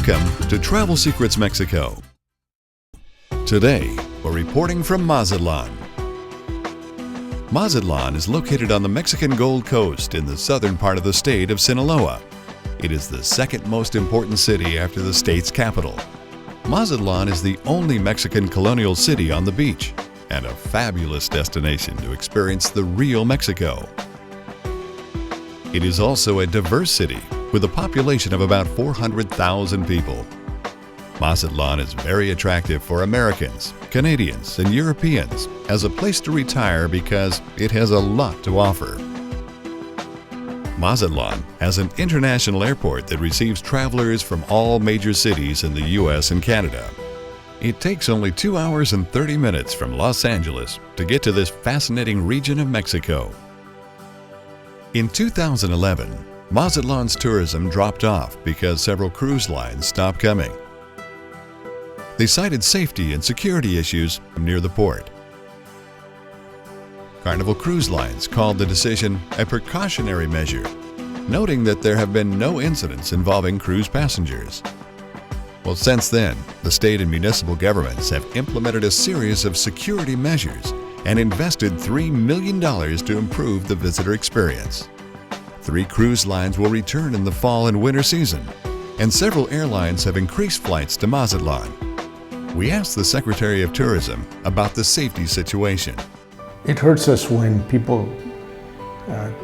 Welcome to Travel Secrets Mexico. Today, we're reporting from Mazatlan. Mazatlan is located on the Mexican Gold Coast in the southern part of the state of Sinaloa. It is the second most important city after the state's capital. Mazatlan is the only Mexican colonial city on the beach and a fabulous destination to experience the real Mexico. It is also a diverse city with a population of about 400,000 people. Mazatlan is very attractive for Americans, Canadians, and Europeans as a place to retire because it has a lot to offer. Mazatlan has an international airport that receives travelers from all major cities in the U.S. and Canada. It takes only 2 hours and 30 minutes from Los Angeles to get to this fascinating region of Mexico. In 2011, Mazatlan's tourism dropped off because several cruise lines stopped coming. They cited safety and security issues near the port. Carnival Cruise Lines called the decision a precautionary measure, noting that there have been no incidents involving cruise passengers. Well, since then, the state and municipal governments have implemented a series of security measures and invested $3 million to improve the visitor experience. 3 cruise lines will return in the fall and winter season, and several airlines have increased flights to Mazatlan. We asked the Secretary of Tourism about the safety situation. It hurts us when people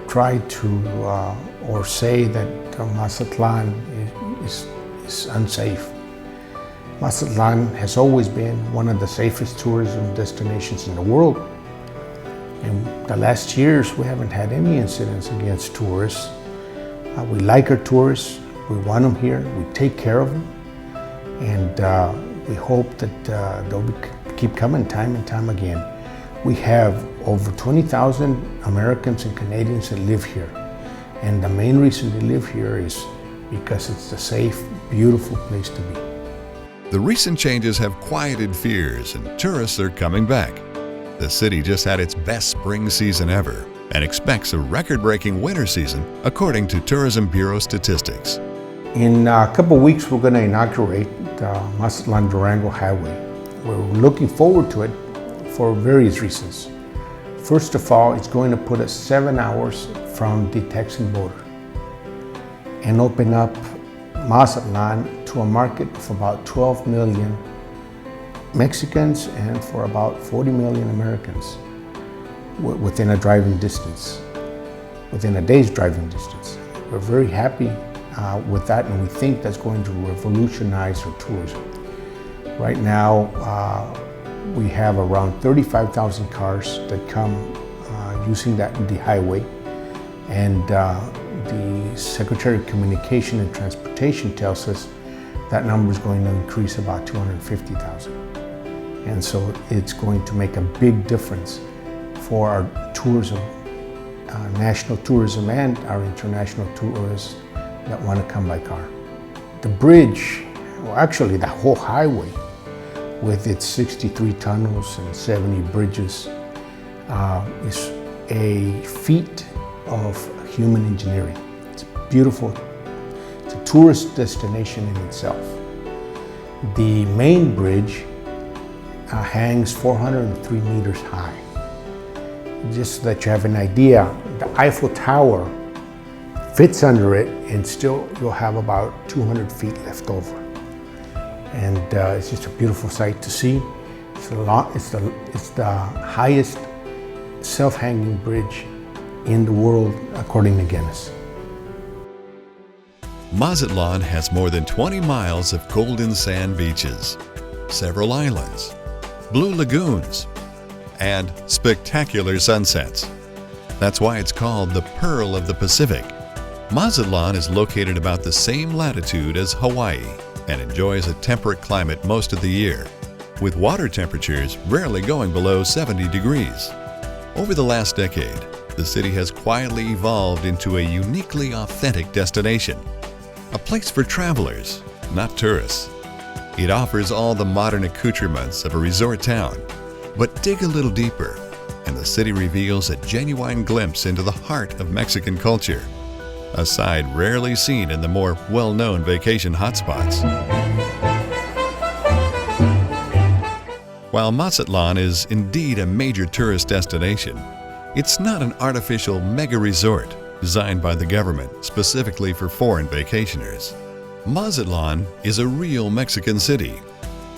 try to or say that Mazatlan is unsafe. Mazatlan has always been one of the safest tourism destinations in the world. In the last years, we haven't had any incidents against tourists. We like our tourists, we want them here, we take care of them, and we hope that they'll keep coming time and time again. We have over 20,000 Americans and Canadians that live here, and the main reason they live here is because it's a safe, beautiful place to be. The recent changes have quieted fears and tourists are coming back. The city just had its best spring season ever and expects a record-breaking winter season according to Tourism Bureau statistics. In a couple of weeks, we're going to inaugurate the Mazatlan-Durango Highway. We're looking forward to it for various reasons. First of all, it's going to put us 7 hours from the Texan border and open up Mazatlan to a market of about 12 million Mexicans and for about 40 million Americans within a driving distance, within a day's driving distance. We're very happy with that, and we think that's going to revolutionize our tourism. Right now, we have around 35,000 cars that come using the highway, and the Secretary of Communication and Transportation tells us that number is going to increase about 250,000. And so it's going to make a big difference for our tourism, national tourism and our international tourists that want to come by car. The bridge, well, actually the whole highway, with its 63 tunnels and 70 bridges, is a feat of human engineering. It's beautiful. It's a tourist destination in itself. The main bridge hangs 403 meters high. Just so that you have an idea, the Eiffel Tower fits under it, and still you'll have about 200 feet left over. And it's just a beautiful sight to see. It's the highest self-hanging bridge in the world according to Guinness. Mazatlan has more than 20 miles of golden sand beaches, several islands, blue lagoons, and spectacular sunsets. That's why it's called the Pearl of the Pacific. Mazatlan is located about the same latitude as Hawaii and enjoys a temperate climate most of the year, with water temperatures rarely going below 70 degrees. Over the last decade, the city has quietly evolved into a uniquely authentic destination, a place for travelers, not tourists. It offers all the modern accoutrements of a resort town, but dig a little deeper, and the city reveals a genuine glimpse into the heart of Mexican culture, a side rarely seen in the more well-known vacation hotspots. While Mazatlán is indeed a major tourist destination, it's not an artificial mega resort designed by the government specifically for foreign vacationers. Mazatlán is a real Mexican city.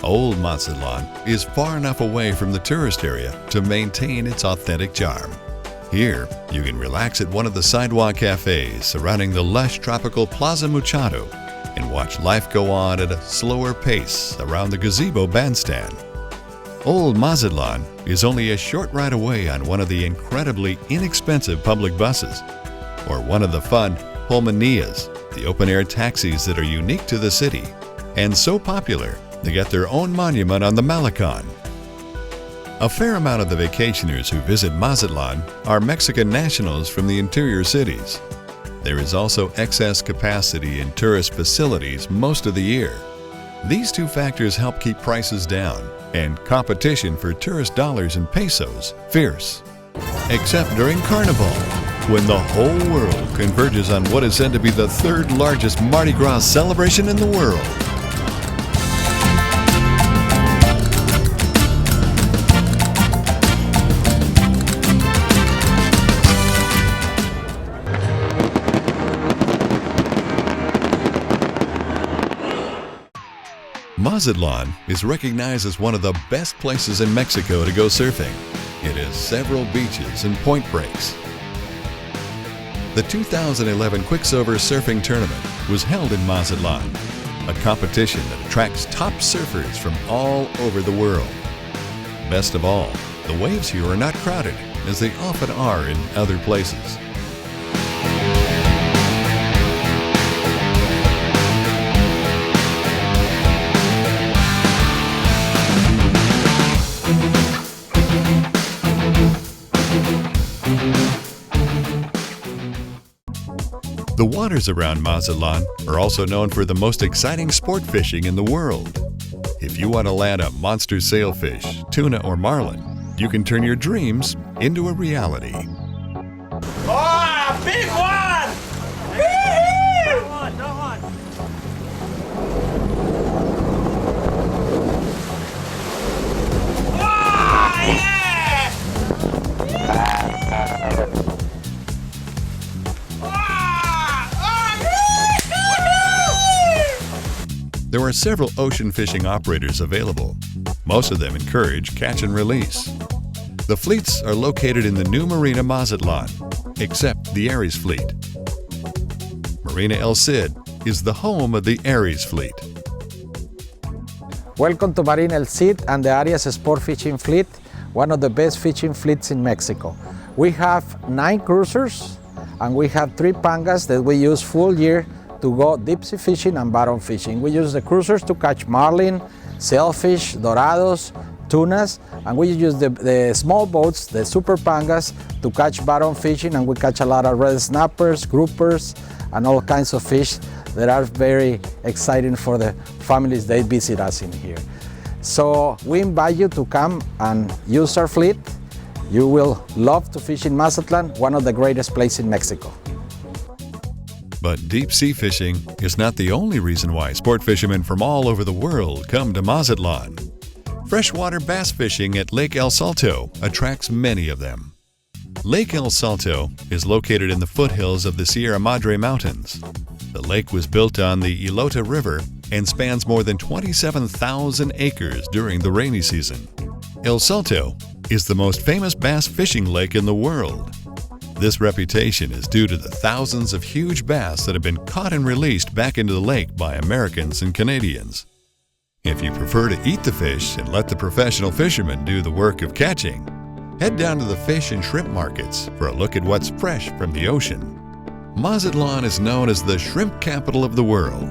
Old Mazatlán is far enough away from the tourist area to maintain its authentic charm. Here, you can relax at one of the sidewalk cafes surrounding the lush tropical Plaza Machado and watch life go on at a slower pace around the gazebo bandstand. Old Mazatlan is only a short ride away on one of the incredibly inexpensive public buses, or one of the fun Holmanias, the open-air taxis that are unique to the city and so popular they get their own monument on the Malecón. A fair amount of the vacationers who visit Mazatlan are Mexican nationals from the interior cities. There is also excess capacity in tourist facilities most of the year. These two factors help keep prices down and competition for tourist dollars and pesos fierce. Except during Carnival, when the whole world converges on what is said to be the third largest Mardi Gras celebration in the world. Mazatlan is recognized as one of the best places in Mexico to go surfing. It has several beaches and point breaks. The 2011 Quicksilver Surfing Tournament was held in Mazatlan, a competition that attracts top surfers from all over the world. Best of all, the waves here are not crowded, as they often are in other places. The waters around Mazatlan are also known for the most exciting sport fishing in the world. If you want to land a monster sailfish, tuna, or marlin, you can turn your dreams into a reality. Oh, big one! Don't want. Oh, yeah! There are several ocean fishing operators available. Most of them encourage catch and release. The fleets are located in the new Marina Mazatlan, except the Aries fleet. Marina El Cid is the home of the Aries fleet. Welcome to Marina El Cid and the Aries Sport Fishing Fleet, one of the best fishing fleets in Mexico. We have 9 cruisers and we have 3 pangas that we use full year to go deep sea fishing and bottom fishing. We use the cruisers to catch marlin, sailfish, dorados, tunas, and we use the small boats, the super pangas, to catch bottom fishing, and we catch a lot of red snappers, groupers, and all kinds of fish that are very exciting for the families that visit us in here. So we invite you to come and use our fleet. You will love to fish in Mazatlan, one of the greatest places in Mexico. But deep sea fishing is not the only reason why sport fishermen from all over the world come to Mazatlan. Freshwater bass fishing at Lake El Salto attracts many of them. Lake El Salto is located in the foothills of the Sierra Madre Mountains. The lake was built on the Ilota River and spans more than 27,000 acres during the rainy season. El Salto is the most famous bass fishing lake in the world. This reputation is due to the thousands of huge bass that have been caught and released back into the lake by Americans and Canadians. If you prefer to eat the fish and let the professional fishermen do the work of catching, head down to the fish and shrimp markets for a look at what's fresh from the ocean. Mazatlan is known as the shrimp capital of the world.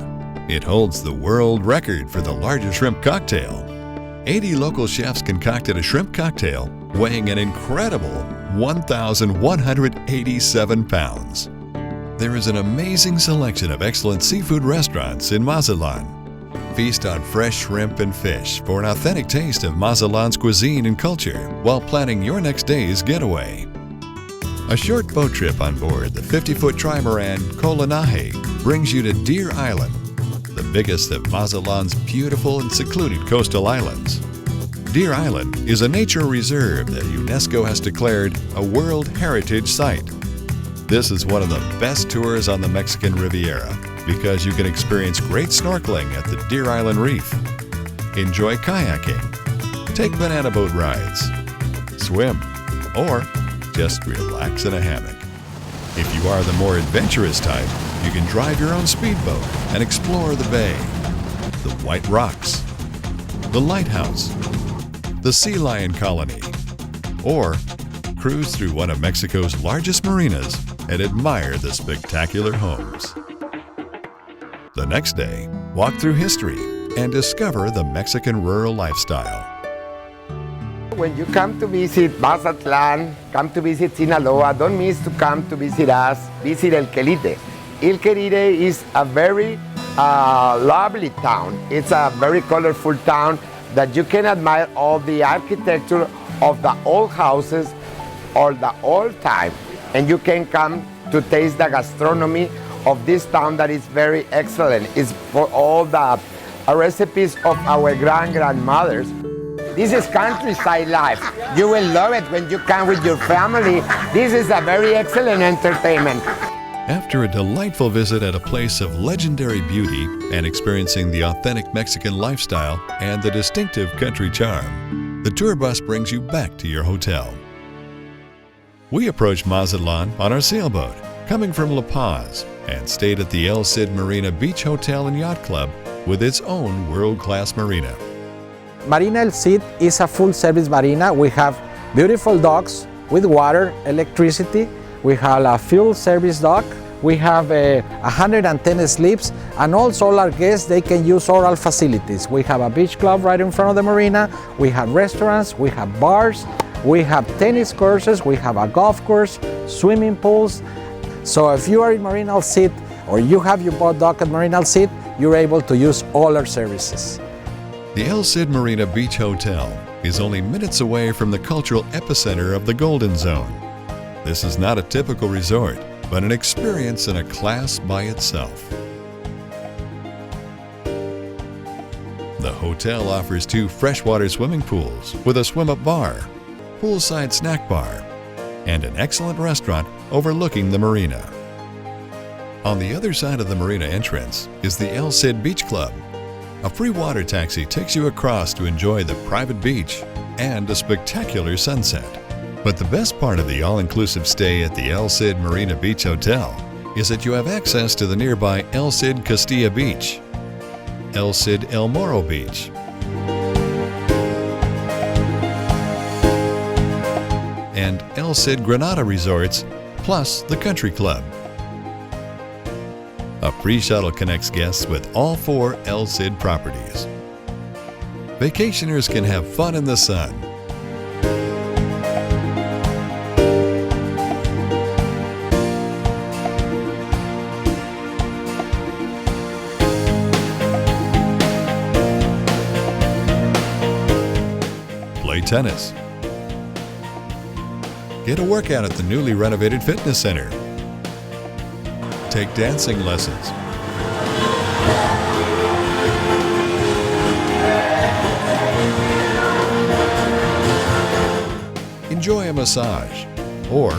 It holds the world record for the largest shrimp cocktail. 80 local chefs concocted a shrimp cocktail weighing an incredible 1,187 pounds. There is an amazing selection of excellent seafood restaurants in Mazatlan. Feast on fresh shrimp and fish for an authentic taste of Mazatlan's cuisine and culture while planning your next day's getaway. A short boat trip on board the 50-foot trimaran Colanaje brings you to Deer Island, the biggest of Mazatlan's beautiful and secluded coastal islands. Deer Island is a nature reserve that UNESCO has declared a World Heritage Site. This is one of the best tours on the Mexican Riviera because you can experience great snorkeling at the Deer Island Reef, enjoy kayaking, take banana boat rides, swim, or just relax in a hammock. If you are the more adventurous type, you can drive your own speedboat and explore the bay, the White Rocks, the lighthouse, the sea lion colony, or cruise through one of Mexico's largest marinas and admire the spectacular homes. The next day, walk through history and discover the Mexican rural lifestyle. When you come to visit Mazatlan, come to visit Sinaloa, don't miss to come to visit us, visit El Quelite. El Quelite is a very lovely town. It's a very colorful town that you can admire all the architecture of the old houses or the old time. And you can come to taste the gastronomy of this town that is very excellent. It's for all the recipes of our grandmothers. This is countryside life. You will love it when you come with your family. This is a very excellent entertainment. After a delightful visit at a place of legendary beauty and experiencing the authentic Mexican lifestyle and the distinctive country charm, the tour bus brings you back to your hotel. We approached Mazatlan on our sailboat, coming from La Paz, and stayed at the El Cid Marina Beach Hotel and Yacht Club with its own world-class marina. Marina El Cid is a full-service marina. We have beautiful docks with water, electricity. We have a fuel service dock. We have 110 slips, and also all our guests, they can use all facilities. We have a beach club right in front of the marina. We have restaurants, we have bars, we have tennis courses, we have a golf course, swimming pools. So if you are in Marina El Cid or you have your boat dock at Marina El Cid, you're able to use all our services. The El Cid Marina Beach Hotel is only minutes away from the cultural epicenter of the Golden Zone. This is not a typical resort, but an experience in a class by itself. The hotel offers 2 freshwater swimming pools with a swim-up bar, poolside snack bar, and an excellent restaurant overlooking the marina. On the other side of the marina entrance is the El Cid Beach Club. A free water taxi takes you across to enjoy the private beach and a spectacular sunset. But the best part of the all-inclusive stay at the El Cid Marina Beach Hotel is that you have access to the nearby El Cid Castilla Beach, El Cid El Morro Beach, and El Cid Granada Resorts, plus the Country Club. A free shuttle connects guests with all 4 El Cid properties. Vacationers can have fun in the sun, play tennis, get a workout at the newly renovated fitness center, take dancing lessons, enjoy a massage, or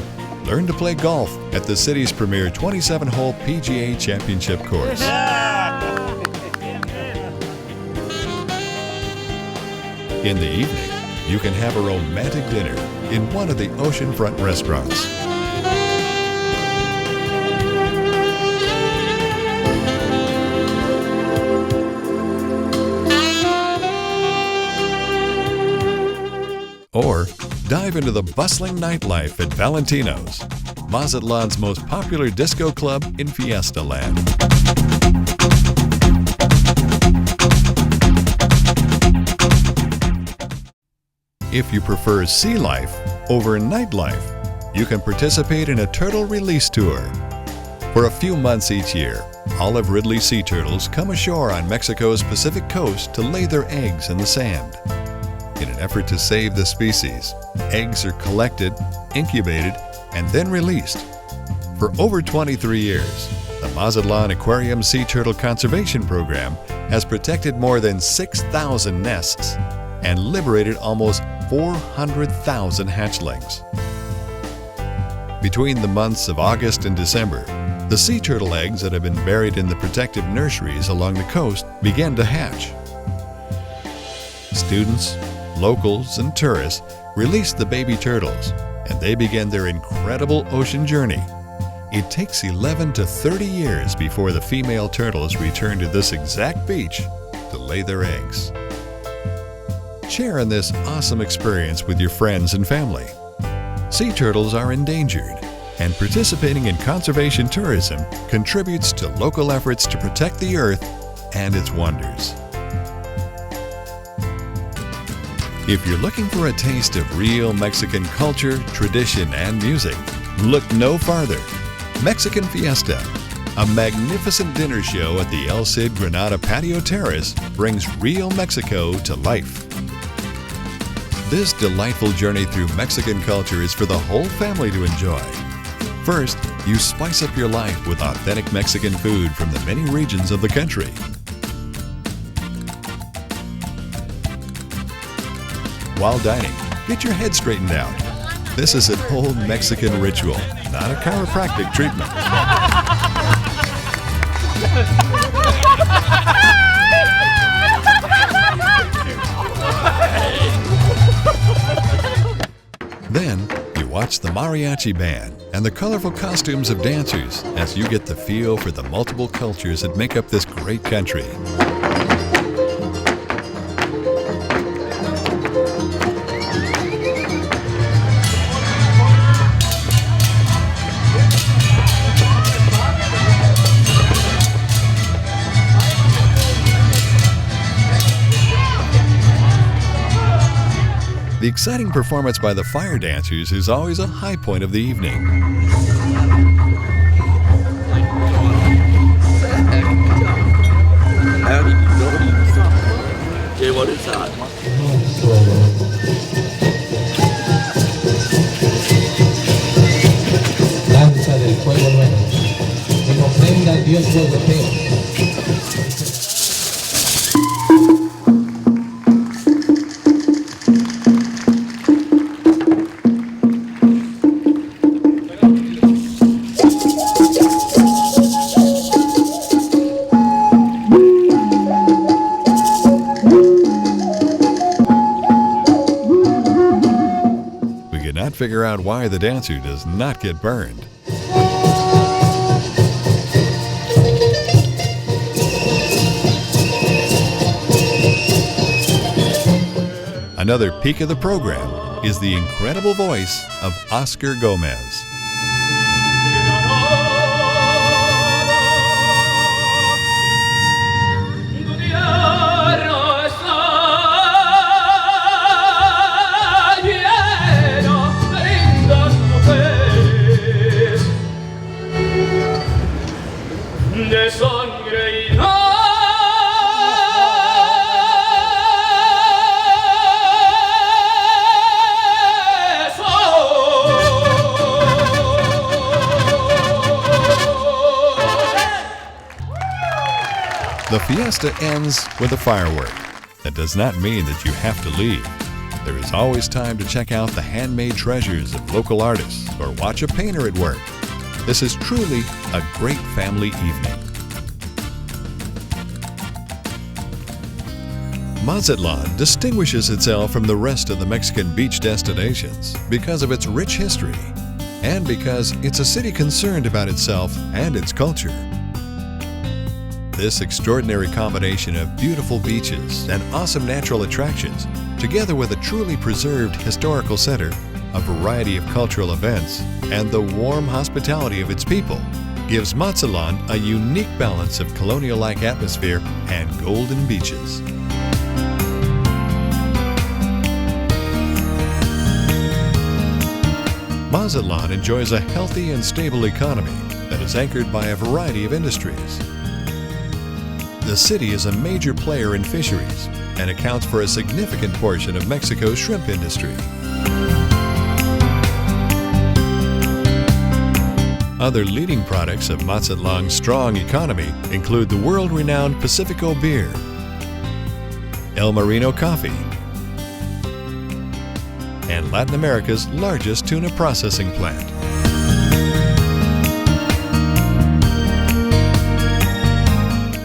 learn to play golf at the city's premier 27-hole PGA Championship course. In the evening, you can have a romantic dinner in one of the oceanfront restaurants. Or dive into the bustling nightlife at Valentino's, Mazatlan's most popular disco club in Fiesta land. If you prefer sea life over nightlife, you can participate in a turtle release tour. For a few months each year, olive ridley sea turtles come ashore on Mexico's Pacific coast to lay their eggs in the sand. In an effort to save the species, eggs are collected, incubated, and then released. For over 23 years, the Mazatlan Aquarium Sea Turtle Conservation Program has protected more than 6,000 nests and liberated almost 400,000 hatchlings. Between the months of August and December, the sea turtle eggs that have been buried in the protective nurseries along the coast began to hatch. Students, locals, and tourists release the baby turtles, and they begin their incredible ocean journey. It takes 11 to 30 years before the female turtles return to this exact beach to lay their eggs. Share in this awesome experience with your friends and family. Sea turtles are endangered, and participating in conservation tourism contributes to local efforts to protect the earth and its wonders. If you're looking for a taste of real Mexican culture, tradition, and music, look no farther. Mexican Fiesta, a magnificent dinner show at the El Cid Granada Patio Terrace, brings real Mexico to life. This delightful journey through Mexican culture is for the whole family to enjoy. First, you spice up your life with authentic Mexican food from the many regions of the country. While dining, get your head straightened out. This is an old Mexican ritual, not a chiropractic treatment. Then, you watch the mariachi band and the colorful costumes of dancers as you get the feel for the multiple cultures that make up this great country. The exciting performance by the fire dancers is always a high point of the evening. Danza del fuego nuevo, que comprenda el dios europeo. Figure out why the dancer does not get burned. Another peak of the program is the incredible voice of Oscar Gomez. The fiesta ends with a firework. That does not mean that you have to leave. There is always time to check out the handmade treasures of local artists or watch a painter at work. This is truly a great family evening. Mazatlán distinguishes itself from the rest of the Mexican beach destinations because of its rich history and because it's a city concerned about itself and its culture. This extraordinary combination of beautiful beaches and awesome natural attractions, together with a truly preserved historical center, a variety of cultural events, and the warm hospitality of its people, gives Mazatlán a unique balance of colonial-like atmosphere and golden beaches. Mazatlán enjoys a healthy and stable economy that is anchored by a variety of industries. The city is a major player in fisheries and accounts for a significant portion of Mexico's shrimp industry. Other leading products of Mazatlan's strong economy include the world-renowned Pacifico beer, El Marino coffee, and Latin America's largest tuna processing plant.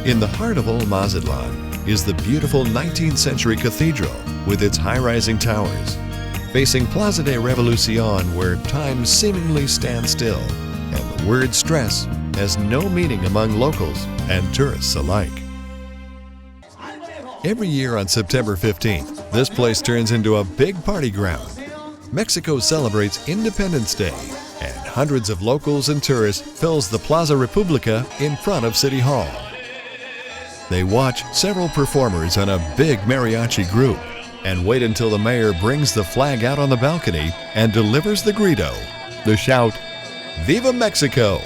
In the heart of Old Mazatlan is the beautiful 19th century cathedral with its high-rising towers, facing Plaza de Revolucion where time seemingly stands still and the word stress has no meaning among locals and tourists alike. Every year on September 15th, this place turns into a big party ground. Mexico celebrates Independence Day and hundreds of locals and tourists fills the Plaza República in front of City Hall. They watch several performers on a big mariachi group and wait until the mayor brings the flag out on the balcony and delivers the grito, the shout, "Viva Mexico!"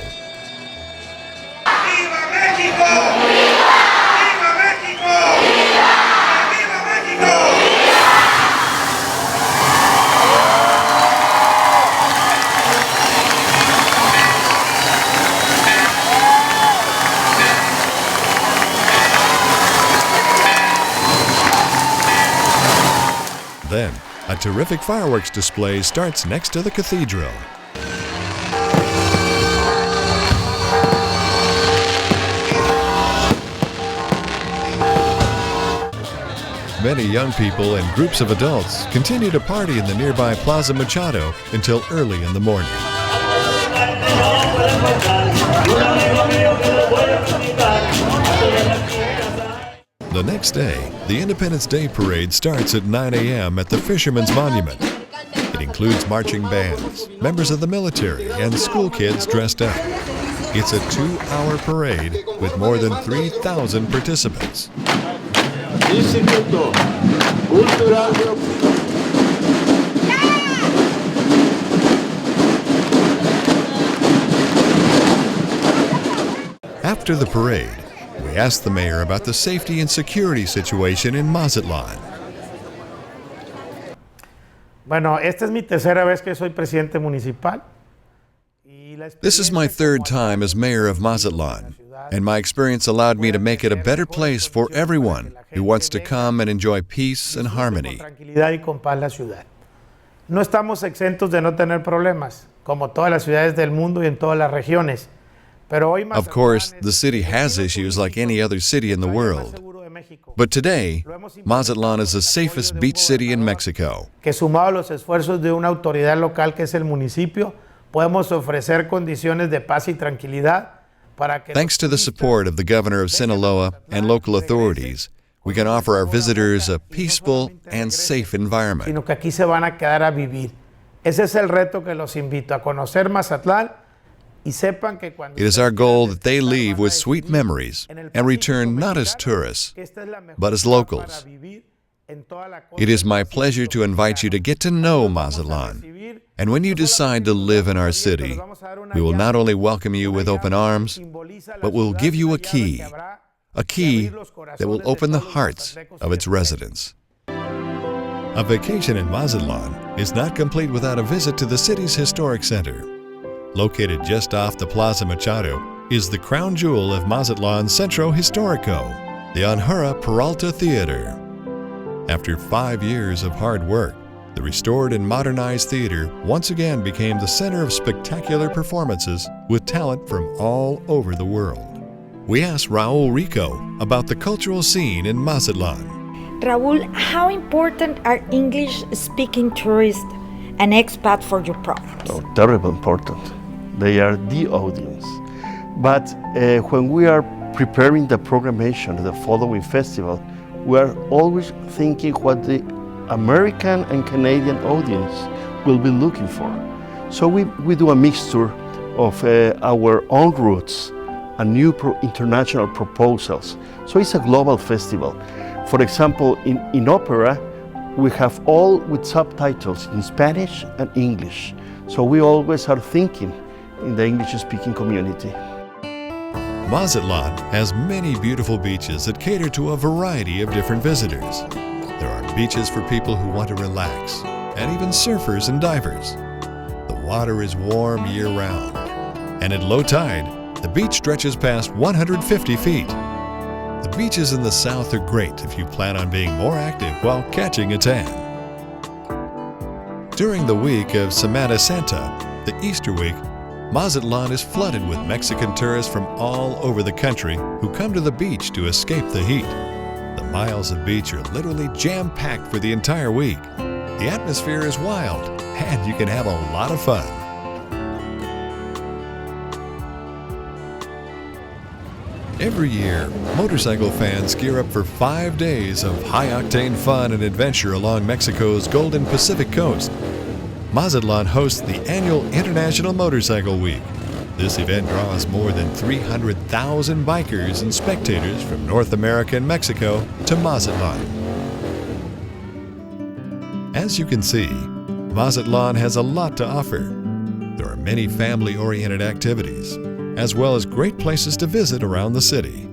¡Viva México! ¡Viva México! ¡Viva México! Then, a terrific fireworks display starts next to the cathedral. Many young people and groups of adults continue to party in the nearby Plaza Machado until early in the morning. The next day, the Independence Day Parade starts at 9 a.m. at the Fisherman's Monument. It includes marching bands, members of the military, and school kids dressed up. It's a 2-hour parade with more than 3,000 participants. After the parade, we asked the mayor about the safety and security situation in Mazatlan. Bueno, esta es mi tercera vez que soy presidente municipal. This is my third time as mayor of Mazatlan, and my experience allowed me to make it a better place for everyone who wants to come and enjoy peace and harmony. No estamos exentos de no tener problemas, como todas las ciudades del mundo y en todas las regiones. Of course, the city has issues like any other city in the world. But today, Mazatlan is the safest beach city in Mexico. Que sumado a los esfuerzos de una autoridad local que es el municipio, podemos ofrecer condiciones de paz y tranquilidad para que... Thanks to the support of the governor of Sinaloa and local authorities, we can offer our visitors a peaceful and safe environment. Sino que aquí se van a quedar a vivir. Ese es el reto que los invito a conocer Mazatlán. It is our goal that they leave with sweet memories and return not as tourists, but as locals. It is my pleasure to invite you to get to know Mazatlan. And when you decide to live in our city, we will not only welcome you with open arms, but we'll give you a key that will open the hearts of its residents. A vacation in Mazatlan is not complete without a visit to the city's historic center. Located just off the Plaza Machado is the crown jewel of Mazatlan Centro Histórico, the Anjura Peralta Theater. After 5 years of hard work, the restored and modernized theater once again became the center of spectacular performances with talent from all over the world. We asked Raul Rico about the cultural scene in Mazatlan. Raul, how important are English-speaking tourists and expats for your program? Oh, terribly important. They are the audience. But when we are preparing the programmation of the following festival, we are always thinking what the American and Canadian audience will be looking for. So we do a mixture of our own roots and new international proposals. So it's a global festival. For example, in opera, we have all with subtitles in Spanish and English. So we always are thinking in the English-speaking community. Mazatlan has many beautiful beaches that cater to a variety of different visitors. There are beaches for people who want to relax, and even surfers and divers. The water is warm year-round, and at low tide, the beach stretches past 150 feet. The beaches in the south are great if you plan on being more active while catching a tan. During the week of Semana Santa, the Easter week, Mazatlán is flooded with Mexican tourists from all over the country who come to the beach to escape the heat. The miles of beach are literally jam-packed for the entire week. The atmosphere is wild, and you can have a lot of fun. Every year, motorcycle fans gear up for 5 days of high-octane fun and adventure along Mexico's Golden Pacific coast. Mazatlán hosts the annual International Motorcycle Week. This event draws more than 300,000 bikers and spectators from North America and Mexico to Mazatlán. As you can see, Mazatlán has a lot to offer. There are many family-oriented activities, as well as great places to visit around the city.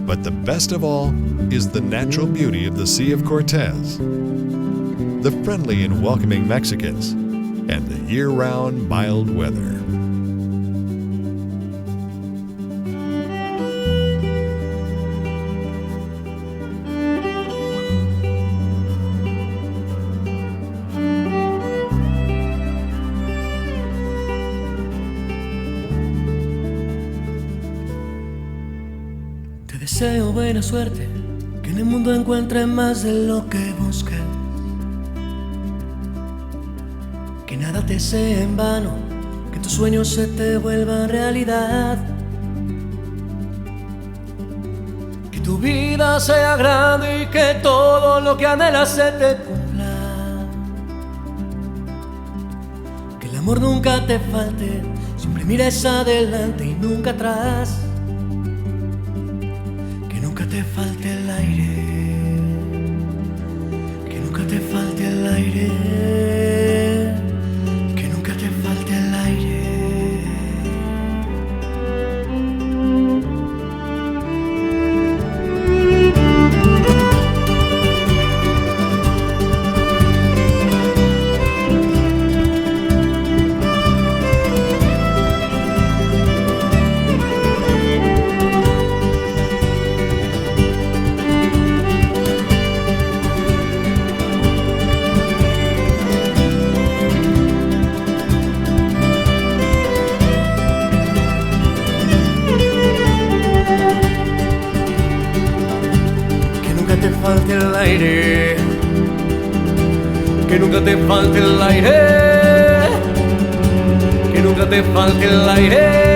But the best of all is the natural beauty of the Sea of Cortez, the friendly and welcoming Mexicans, and the year-round mild weather. Deseo buena suerte, que en el mundo encuentres más de lo que buscas, que nada te sea en vano, que tus sueños se te vuelvan realidad, que tu vida sea grande y que todo lo que anhelas se te cumpla, que el amor nunca te falte, siempre mires adelante y nunca atrás. Que nunca te falte el aire, que nunca te falte el aire, que nunca te falte el aire. Falte el aire, que nunca te falte el aire, que nunca te falte el aire.